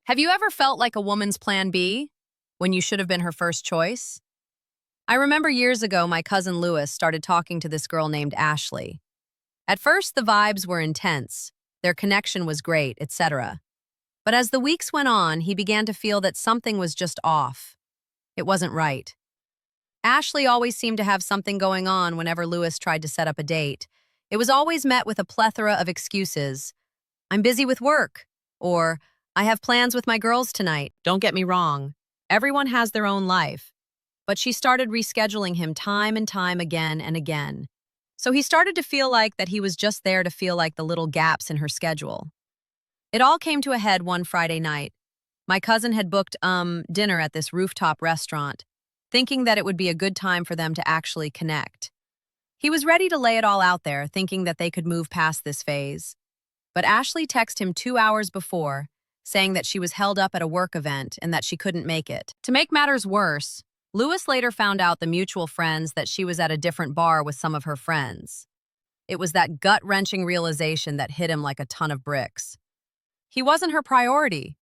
Have you ever felt like a woman's plan B when you should have been her first choice? I remember years ago my cousin Lewis started talking to this girl named Ashley. At first, the vibes were intense, their connection was great, etc. But as the weeks went on, he began to feel that something was just off. It wasn't right. Ashley always seemed to have something going on whenever Lewis tried to set up a date. It was always met with a plethora of excuses. I'm busy with work, or I have plans with my girls tonight. Don't get me wrong. Everyone has their own life. But she started rescheduling him time and time again and again. So he started to feel like that he was just there to feel like the little gaps in her schedule. It all came to a head one Friday night. My cousin had booked, dinner at this rooftop restaurant, thinking that it would be a good time for them to actually connect. He was ready to lay it all out there, thinking that they could move past this phase. But Ashley texted him 2 hours before, saying that she was held up at a work event and that she couldn't make it. To make matters worse, Lewis later found out the mutual friends that she was at a different bar with some of her friends. It was that gut-wrenching realization that hit him like a ton of bricks. He wasn't her priority,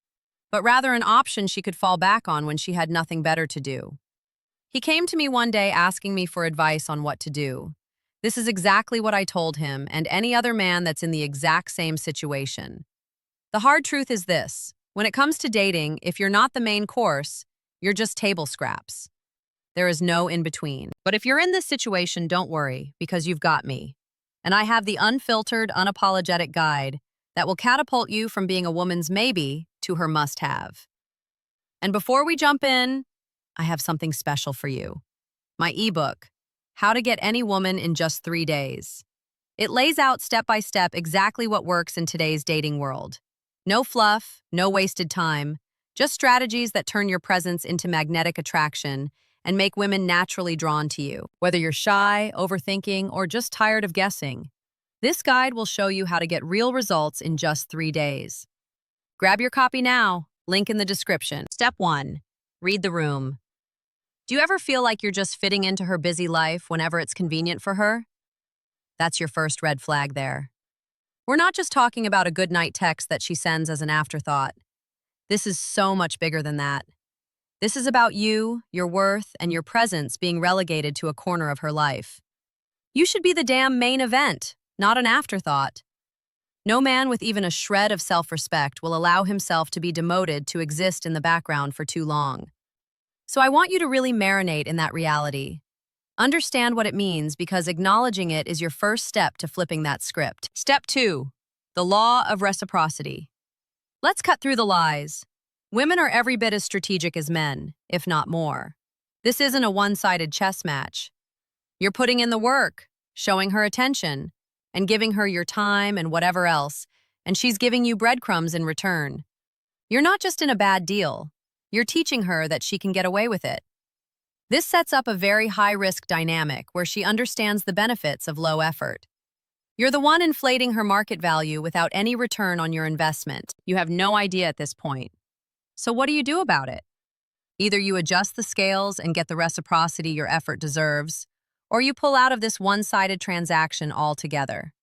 but rather an option she could fall back on when she had nothing better to do. He came to me one day asking me for advice on what to do. This is exactly what I told him and any other man that's in the exact same situation. The hard truth is this: when it comes to dating, if you're not the main course, you're just table scraps. There is no in-between. But if you're in this situation, don't worry, because you've got me. And I have the unfiltered, unapologetic guide that will catapult you from being a woman's maybe to her must-have. And before we jump in, I have something special for you. My ebook, How to Get Any Woman in Just 3 Days. It lays out step by step exactly what works in today's dating world. No fluff, no wasted time, just strategies that turn your presence into magnetic attraction and make women naturally drawn to you. Whether you're shy, overthinking, or just tired of guessing, this guide will show you how to get real results in just 3 days. Grab your copy now, link in the description. Step 1. Read the room. Do you ever feel like you're just fitting into her busy life whenever it's convenient for her? That's your first red flag there. We're not just talking about a goodnight text that she sends as an afterthought. This is so much bigger than that. This is about you, your worth, and your presence being relegated to a corner of her life. You should be the damn main event, not an afterthought. No man with even a shred of self-respect will allow himself to be demoted to exist in the background for too long. So I want you to really marinate in that reality. Understand what it means, because acknowledging it is your first step to flipping that script. Step 2. The law of reciprocity. Let's cut through the lies. Women are every bit as strategic as men, if not more. This isn't a one-sided chess match. You're putting in the work, showing her attention, and giving her your time and whatever else, and she's giving you breadcrumbs in return. You're not just in a bad deal. You're teaching her that she can get away with it. This sets up a very high-risk dynamic where she understands the benefits of low effort. You're the one inflating her market value without any return on your investment. You have no idea at this point. So what do you do about it? Either you adjust the scales and get the reciprocity your effort deserves, or you pull out of this one-sided transaction altogether.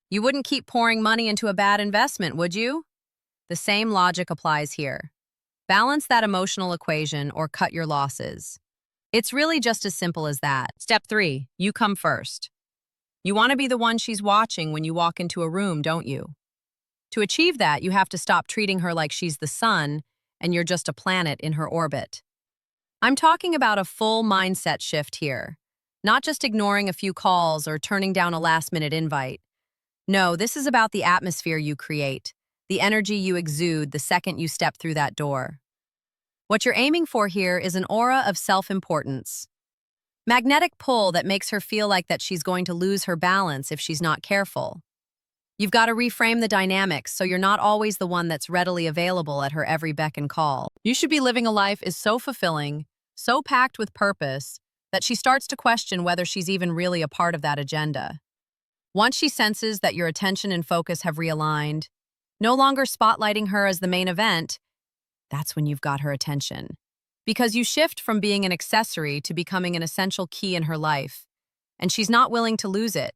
You wouldn't keep pouring money into a bad investment, would you? The same logic applies here. Balance that emotional equation or cut your losses. It's really just as simple as that. Step 3. You come first. You want to be the one she's watching when you walk into a room, don't you? To achieve that, you have to stop treating her like she's the sun and you're just a planet in her orbit. I'm talking about a full mindset shift here, not just ignoring a few calls or turning down a last-minute invite. No, this is about the atmosphere you create, the energy you exude the second you step through that door. What you're aiming for here is an aura of self-importance. Magnetic pull that makes her feel like that she's going to lose her balance if she's not careful. You've got to reframe the dynamics so you're not always the one that's readily available at her every beck and call. You should be living a life is so fulfilling, so packed with purpose, that she starts to question whether she's even really a part of that agenda. Once she senses that your attention and focus have realigned, no longer spotlighting her as the main event, that's when you've got her attention. Because you shift from being an accessory to becoming an essential key in her life, and she's not willing to lose it.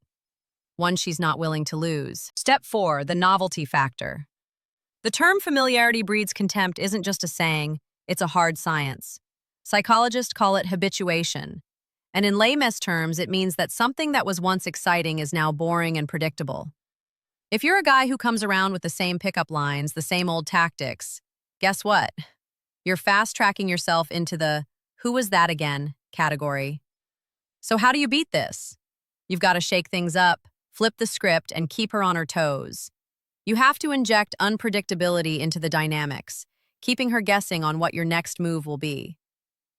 One she's not willing to lose. Step 4, the novelty factor. The term familiarity breeds contempt isn't just a saying, it's a hard science. Psychologists call it habituation. And in layman's terms, it means that something that was once exciting is now boring and predictable. If you're a guy who comes around with the same pickup lines, the same old tactics, guess what? You're fast-tracking yourself into the "who was that again" category. So how do you beat this? You've got to shake things up, flip the script, and keep her on her toes. You have to inject unpredictability into the dynamics, keeping her guessing on what your next move will be.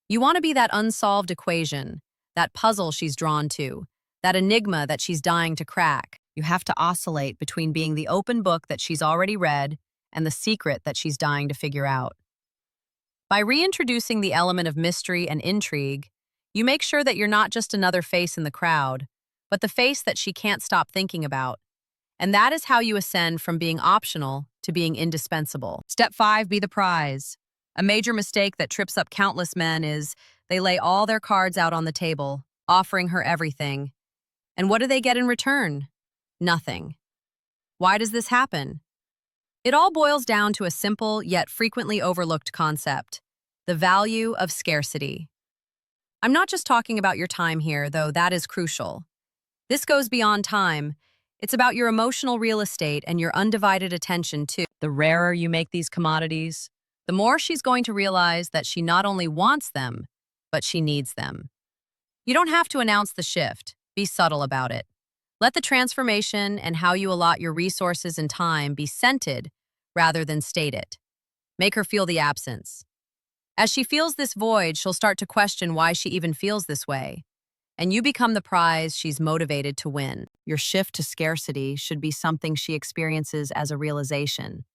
You want to be that unsolved equation, that puzzle she's drawn to, that enigma that she's dying to crack. You have to oscillate between being the open book that she's already read and the secret that she's dying to figure out. By reintroducing the element of mystery and intrigue, you make sure that you're not just another face in the crowd, but the face that she can't stop thinking about. And that is how you ascend from being optional to being indispensable. Step 5, be the prize. A major mistake that trips up countless men is they lay all their cards out on the table, offering her everything. And what do they get in return? Nothing. Why does this happen? It all boils down to a simple yet frequently overlooked concept: the value of scarcity. I'm not just talking about your time here, though that is crucial. This goes beyond time. It's about your emotional real estate and your undivided attention, too. The rarer you make these commodities, the more she's going to realize that she not only wants them, but she needs them. You don't have to announce the shift. Be subtle about it. Let the transformation and how you allot your resources and time be scented rather than stated. Make her feel the absence. As she feels this void, she'll start to question why she even feels this way. And you become the prize she's motivated to win. Your shift to scarcity should be something she experiences as a realization.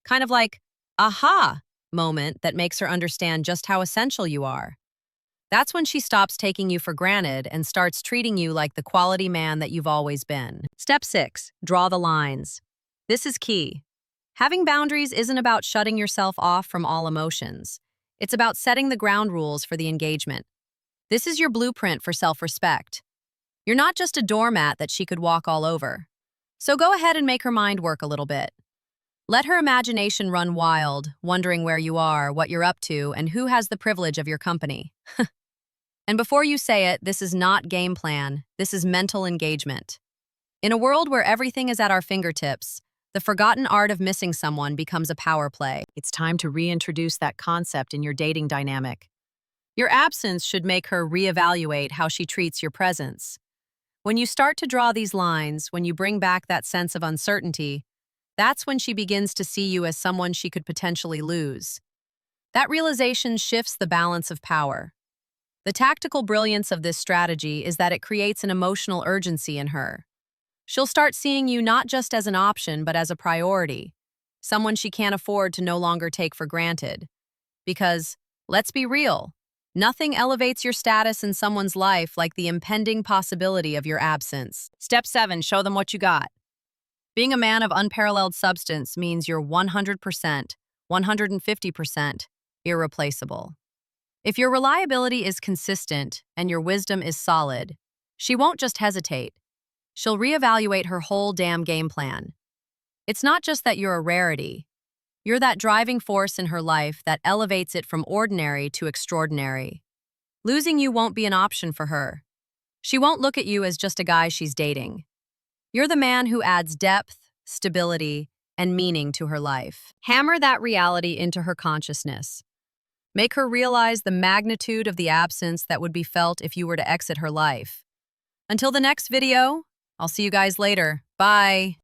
Kind of like, aha moment that makes her understand just how essential you are. That's when she stops taking you for granted and starts treating you like the quality man that you've always been. Step 6, draw the lines. This is key. Having boundaries isn't about shutting yourself off from all emotions. It's about setting the ground rules for the engagement. This is your blueprint for self-respect. You're not just a doormat that she could walk all over. So go ahead and make her mind work a little bit. Let her imagination run wild, wondering where you are, what you're up to, and who has the privilege of your company. And before you say it, this is not game plan, this is mental engagement. In a world where everything is at our fingertips, the forgotten art of missing someone becomes a power play. It's time to reintroduce that concept in your dating dynamic. Your absence should make her reevaluate how she treats your presence. When you start to draw these lines, when you bring back that sense of uncertainty, that's when she begins to see you as someone she could potentially lose. That realization shifts the balance of power. The tactical brilliance of this strategy is that it creates an emotional urgency in her. She'll start seeing you not just as an option, but as a priority, someone she can't afford to no longer take for granted. Because, let's be real, nothing elevates your status in someone's life like the impending possibility of your absence. Step 7, show them what you got. Being a man of unparalleled substance means you're 100%, 150% irreplaceable. If your reliability is consistent and your wisdom is solid, she won't just hesitate. She'll reevaluate her whole damn game plan. It's not just that you're a rarity. You're that driving force in her life that elevates it from ordinary to extraordinary. Losing you won't be an option for her. She won't look at you as just a guy she's dating. You're the man who adds depth, stability, and meaning to her life. Hammer that reality into her consciousness. Make her realize the magnitude of the absence that would be felt if you were to exit her life. Until the next video, I'll see you guys later. Bye.